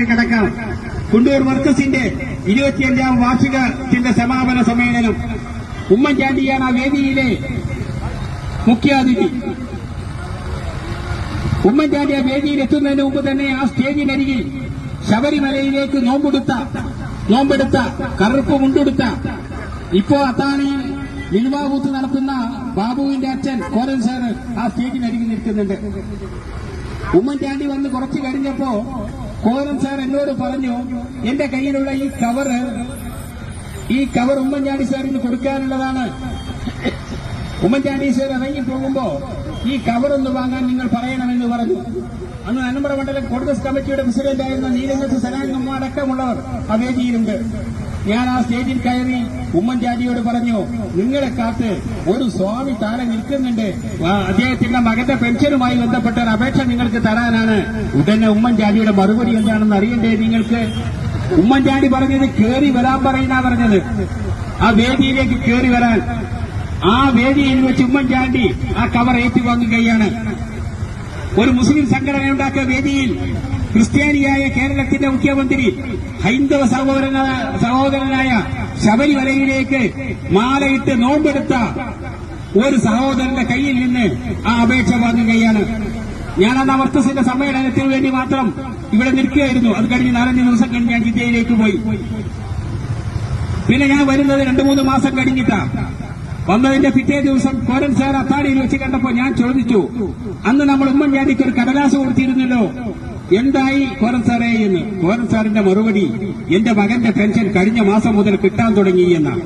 കിടക്കാം. കുണ്ടൂർ വർക്കസിന്റെ 25ാം വാർഷികത്തിന്റെ സമാപന സമ്മേളനം. ഉമ്മൻചാണ്ടിയാണ് ആ വേദിയിലെ മുഖ്യാതിഥി. ഉമ്മൻചാണ്ടി ആ വേദിയിൽ എത്തുന്നതിന് മുമ്പ് തന്നെ ആ സ്റ്റേജിനരികിൽ ശബരിമലയിലേക്ക് നോമ്പെടുത്ത കറുപ്പ് മുണ്ടെടുത്ത ഇപ്പോ അത്താണിയിൽ നിൽവാകൂത്ത് നടത്തുന്ന ബാബുവിന്റെ അച്ഛൻ കോരൻ സാർ ആ സ്റ്റേജിനരികിൽ നിൽക്കുന്നുണ്ട്. ഉമ്മൻചാണ്ടി വന്ന് കുറച്ചു കഴിഞ്ഞപ്പോ കോരൻ സാർ എന്നോട് പറഞ്ഞു, എന്റെ കയ്യിലുള്ള ഈ കവർ ഉമ്മൻചാണ്ടി സാറിന് കൊടുക്കാനുള്ളതാണ്. ഉമ്മൻചാണ്ടി സാർ ഇറങ്ങി പോകുമ്പോ ഈ കവറൊന്ന് വാങ്ങാൻ നിങ്ങൾ പറയണമെന്ന് പറഞ്ഞു. അന്ന് നെന്മറ മണ്ഡലം കോൺഗ്രസ് കമ്മിറ്റിയുടെ പ്രസിഡന്റായിരുന്ന നീലങ്കത്ത് സനാംഗമ്മ അടക്കമുള്ളവർ ആ വേദിയിലുണ്ട്. ഞാൻ ആ സ്റ്റേജിൽ കയറി ഉമ്മൻചാണ്ടിയോട് പറഞ്ഞു, നിങ്ങളെ കാത്ത് ഒരു സ്വാമി താഴെ നിൽക്കുന്നുണ്ട്, അദ്ദേഹത്തിന്റെ മകന്റെ പെൻഷനുമായി ബന്ധപ്പെട്ട ഒരു അപേക്ഷ നിങ്ങൾക്ക് തരാനാണ്. ഉടനെ ഉമ്മൻചാണ്ടിയുടെ മറുപടി എന്താണെന്ന് അറിയണ്ടേ നിങ്ങൾക്ക്? ഉമ്മൻചാണ്ടി പറഞ്ഞത് കേറി വരാൻ പറയുന്ന പറഞ്ഞത്, ആ വേദിയിലേക്ക് കേറി വരാൻ. ആ വേദിയിൽ വെച്ച് ഉമ്മൻചാണ്ടി ആ കവർ ഏറ്റുവാങ്ങുകയാണ്. ഒരു മുസ്ലിം സംഘടനയുണ്ടാക്കിയ വേദിയിൽ ക്രിസ്ത്യാനിയായ കേരളത്തിന്റെ മുഖ്യമന്ത്രി ഹൈന്ദവ സഹോദരനായ ശബരിമലയിലേക്ക് മാലയിട്ട് നോമ്പെടുത്ത ഒരു സഹോദരന്റെ കയ്യിൽ നിന്ന് ആ അപേക്ഷ വാങ്ങുകയാണ്. ഞാൻ അന്ന് വർക്കസിന്റെ സമ്മേളനത്തിന് വേണ്ടി മാത്രം ഇവിടെ നിൽക്കുകയായിരുന്നു. അത് കഴിഞ്ഞ് 4 ദിവസം കഴിഞ്ഞ് ഞാൻ ജിദ്ദയിലേക്ക് പോയി. പിന്നെ ഞാൻ വരുന്നത് 2-3 മാസം കഴിഞ്ഞിട്ടാ. വന്നതിന്റെ പിറ്റേ ദിവസം കോരൻ സാർ അത്താണിയിൽ വെച്ച് കണ്ടപ്പോ ഞാൻ ചോദിച്ചു, അന്ന് നമ്മൾ ഉമ്മൻചാണ്ടിക്ക് ഒരു കടലാസ് കൊടുത്തിരുന്നല്ലോ, എന്തായി കോരൻ സാറേ എന്ന്. കോരൻ സാറിന്റെ മറുപടി, എന്റെ മകന്റെ പെൻഷൻ കഴിഞ്ഞ മാസം മുതൽ കിട്ടാൻ തുടങ്ങി എന്നാണ്.